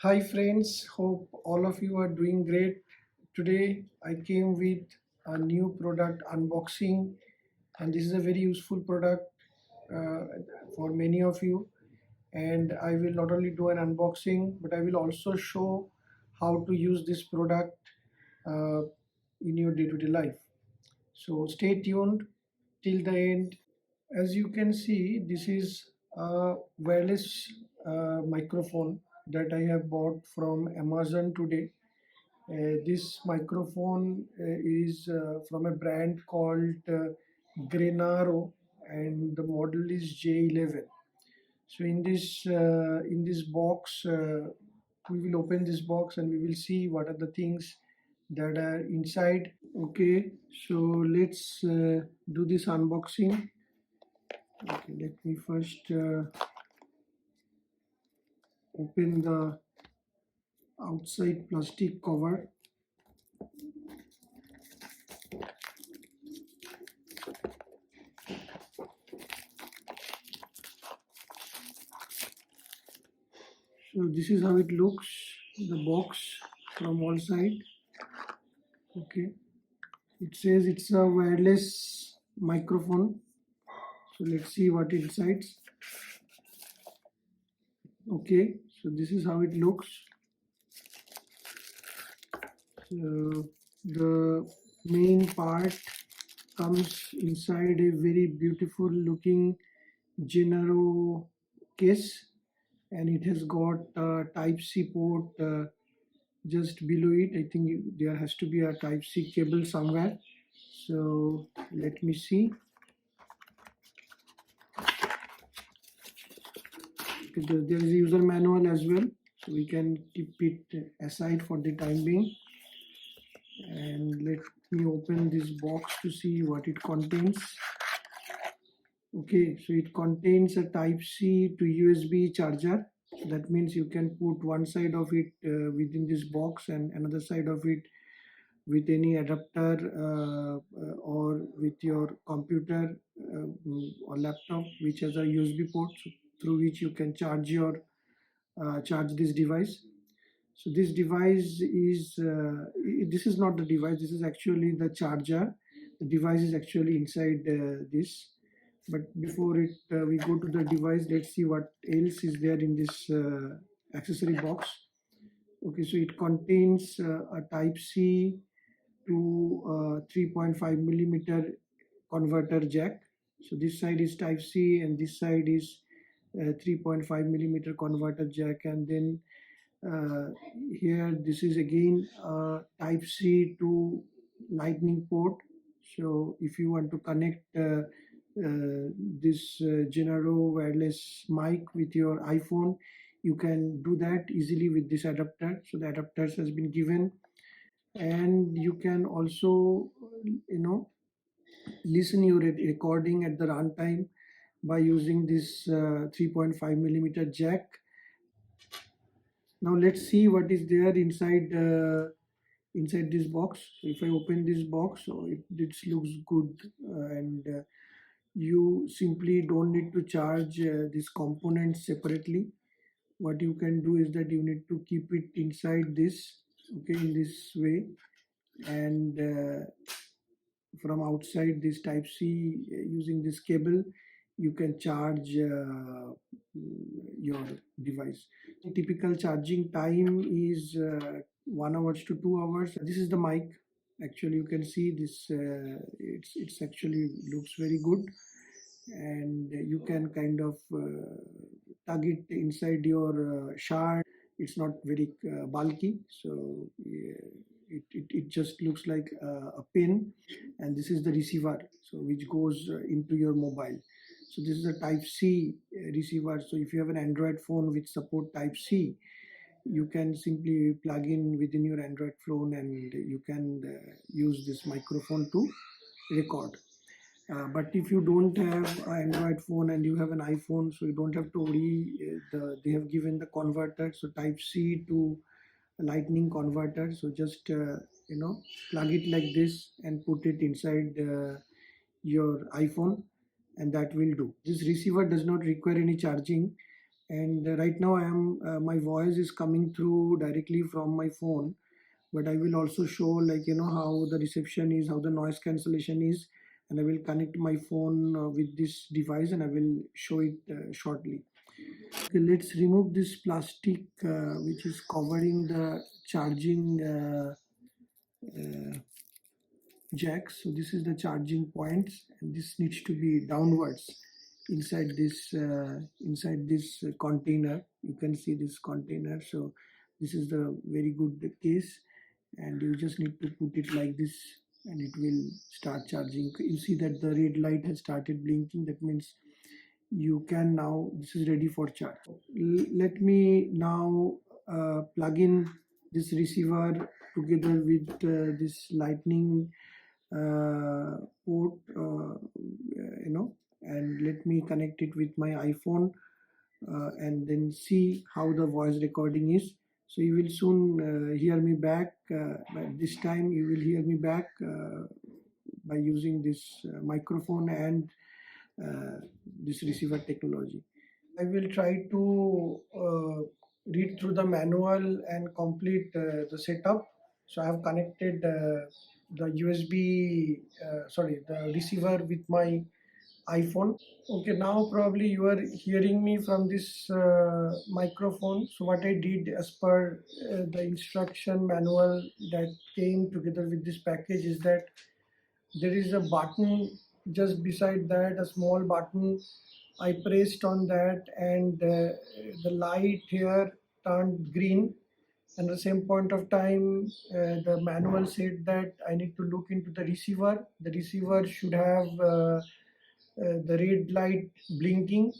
Hi friends, hope all of you are doing great. Today I came with a new product unboxing, and this is a very useful product uh, for many of you. And I will not only do an unboxing, but I will also show how to use this product uh, in your day-to-day life. So stay tuned till the end. As you can see, this is a wireless microphone that I have bought from Amazon today. This microphone is from a brand called GRENARO, and the model is J11. So in this box, we will open this box and we will see what are the things that are inside. Okay, so let's do this unboxing. Okay, let me first open the outside plastic cover. So this is how it looks, the box from all side. Okay, it says it's a wireless microphone. So let's see what inside. Okay, so this is how it looks. So the main part comes inside a very beautiful looking GRENARO case, and it has got a type C port just below it. I think there has to be a type C cable somewhere. So let me see. There is a user manual as well, so we can keep it aside for the time being. And let me open this box to see what it contains. Okay, so it contains a type C to USB charger. So that means you can put one side of it within this box and another side of it with any adapter or with your computer or laptop which has a USB port, so through which you can charge this device. So this device is this is not the device, this is actually the charger. The device is actually inside this. But before we go to the device, let's see what else is there in this accessory box. Okay, so it contains a type C to 3.5 millimeter converter jack. So this side is type C and this side is 3.5 millimeter converter jack, and then uh, here this is again type C to lightning port. So if you want to connect this GRENARO wireless mic with your iPhone, you can do that easily with this adapter. So the adapters has been given, and you can also listen your recording at the runtime by using this 3.5 millimeter jack. Now let's see what is there inside this box. So if I open this box, so it looks good, and you simply don't need to charge these components separately. What you can do is that you need to keep it inside this, okay, in this way, and from outside this type C, using this cable you can charge your device. The typical charging time is 1 hour to 2 hours. This is the mic. Actually you can see this, it's actually looks very good, and you can kind of tug it inside your shirt. It's not very bulky, so it just looks like a pin. And this is the receiver, so which goes into your mobile. So this is a type C receiver. So if you have an Android phone which support type C, you can simply plug in within your Android phone and you can use this microphone to record. But if you don't have an Android phone and you have an iPhone, so you don't have to worry. They have given the converter, so type C to lightning converter. So just plug it like this and put it inside your iPhone, and that will do. This receiver does not require any charging. And right now I am my voice is coming through directly from my phone, but I will also show, like, how the reception is, how the noise cancellation is, and I will connect my phone with this device, and I will show it shortly. Okay, let's remove this plastic which is covering the charging uh, jack. So this is the charging points, and this needs to be downwards inside this container. You can see this container. So this is the very good case, and you just need to put it like this, and it will start charging. You see that the red light has started blinking. That means you can now, this is ready for charge. Let me now plug in this receiver together with this lightning port, and let me connect it with my iPhone, and then see how the voice recording is. So you will soon hear me back, but this time you will hear me back by using this microphone and this receiver technology. I will try to read through the manual and complete the setup. So I have connected the USB, the receiver with my iPhone. Okay, now probably you are hearing me from this microphone. So what I did as per the instruction manual that came together with this package is that there is a button just beside that, a small button. I pressed on that, and the light here turned green. And at the same point of time, the manual said that I need to look into the receiver. The receiver should have the red light blinking,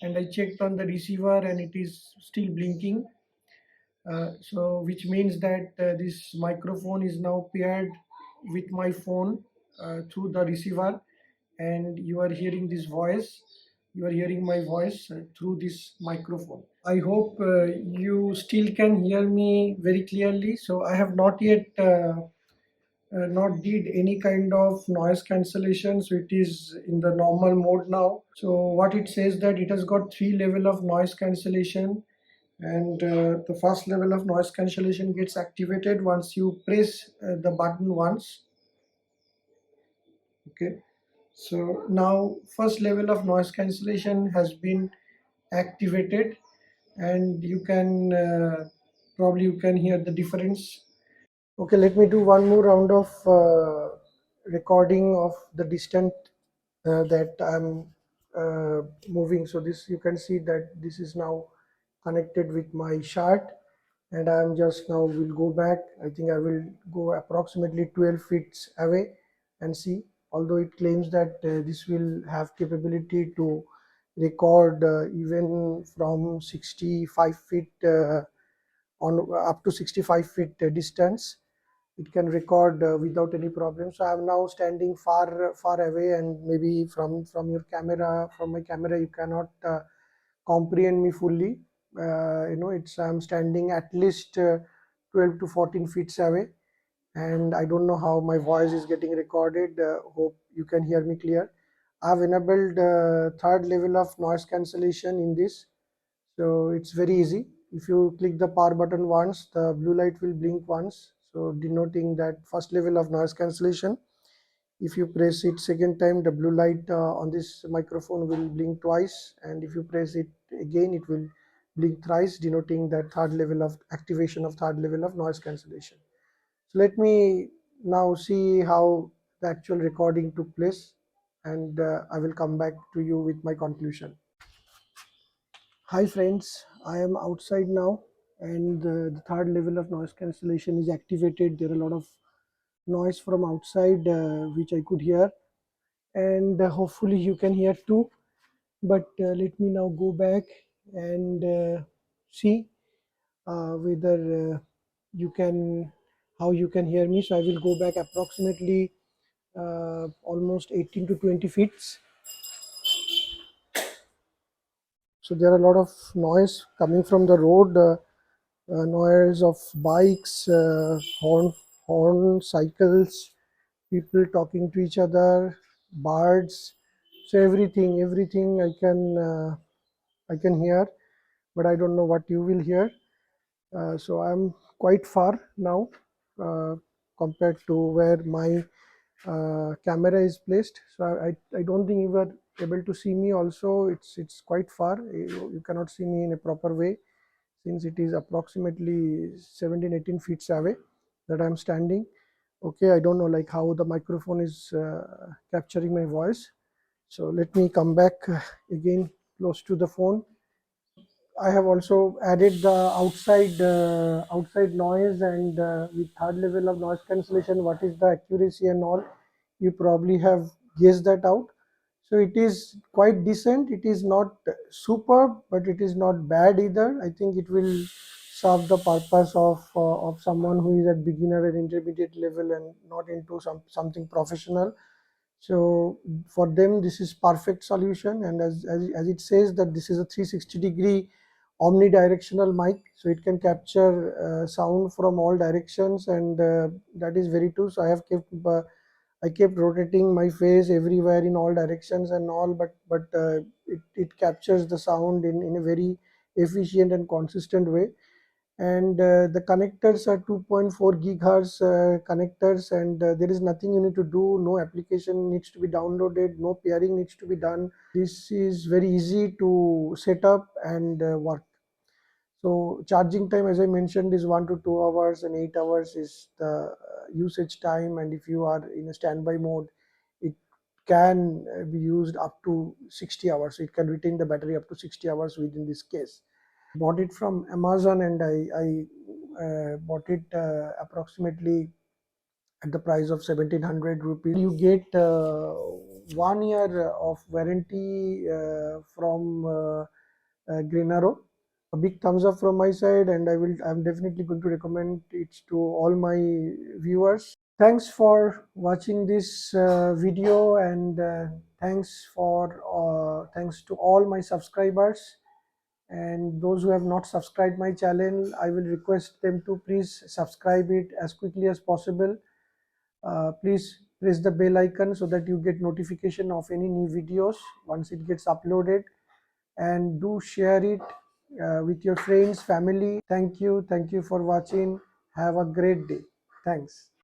and I checked on the receiver and it is still blinking. So which means that this microphone is now paired with my phone through the receiver, and you are hearing this voice, you are hearing my voice through this microphone. I hope you still can hear me very clearly. So I have not yet not did any kind of noise cancellation, so it is in the normal mode now. So what it says that it has got three level of noise cancellation, and the first level of noise cancellation gets activated once you press the button once. Okay, so now first level of noise cancellation has been activated, and you can probably you can hear the difference. Okay, let me do one more round of recording of the distance that I'm moving. So this, you can see that this is now connected with my chart, and I'm just now will go back. I think I will go approximately 12 feet away and see. Although it claims that this will have capability to record even from 65 feet on up to 65 feet distance. It can record without any problem. So I'm now standing far away, and maybe from your camera, from my camera, you cannot comprehend me fully. It's I'm standing at least 12 to 14 feet away, and I don't know how my voice is getting recorded. Hope you can hear me clear. I've enabled third level of noise cancellation in this, so it's very easy. If you click the power button once, the blue light will blink once, so denoting that first level of noise cancellation. If you press it second time, the blue light on this microphone will blink twice, and if you press it again, it will blink thrice, denoting that third level of activation of third level of noise cancellation. So let me now see how the actual recording took place, and I will come back to you with my conclusion. Hi friends, I am outside now, and the third level of noise cancellation is activated. There are a lot of noise from outside which I could hear, and hopefully you can hear too. But let me now go back and see whether you can how you can hear me. So I will go back approximately almost 18 to 20 feet. So there are a lot of noise coming from the road. Noise of bikes, horn, cycles, people talking to each other, birds. So everything I can hear. but I don't know what you will hear. So I'm quite far now uh, compared to where my camera is placed. So I don't think you are able to see me also. It's quite far. You cannot see me in a proper way since it is approximately 17-18 feet away that I'm standing. Okay, I don't know like how the microphone is capturing my voice. So let me come back again close to the phone. I have also added the outside noise, and with third level of noise cancellation, what is the accuracy and all. You probably have guessed that out. So it is quite decent. It is not superb, but it is not bad either. I think it will serve the purpose of someone who is at beginner and intermediate level and not into something professional. So for them this is perfect solution, and as it says that this is a 360-degree omnidirectional mic, so it can capture sound from all directions, and that is very true. So I kept rotating my face everywhere in all directions and all, but it captures the sound in a very efficient and consistent way. And the connectors are 2.4 gigahertz connectors, and there is nothing you need to do. No application needs to be downloaded, no pairing needs to be done. This is very easy to set up and work. So charging time, as I mentioned, is 1 to 2 hours, and 8 hours is the usage time. And if you are in a standby mode, it can be used up to 60 hours. So it can retain the battery up to 60 hours within this case. Bought it from Amazon, and I bought it approximately at the price of 1700 rupees. You get 1 year of warranty from GRENARO. A big thumbs up from my side, and I'm definitely going to recommend it to all my viewers. Thanks for watching this video, and thanks to all my subscribers. And those who have not subscribed my channel, I will request them to please subscribe it as quickly as possible. Please press the bell icon so that you get notification of any new videos once it gets uploaded, and do share it with your friends, family. Thank you for watching. Have a great day. Thanks.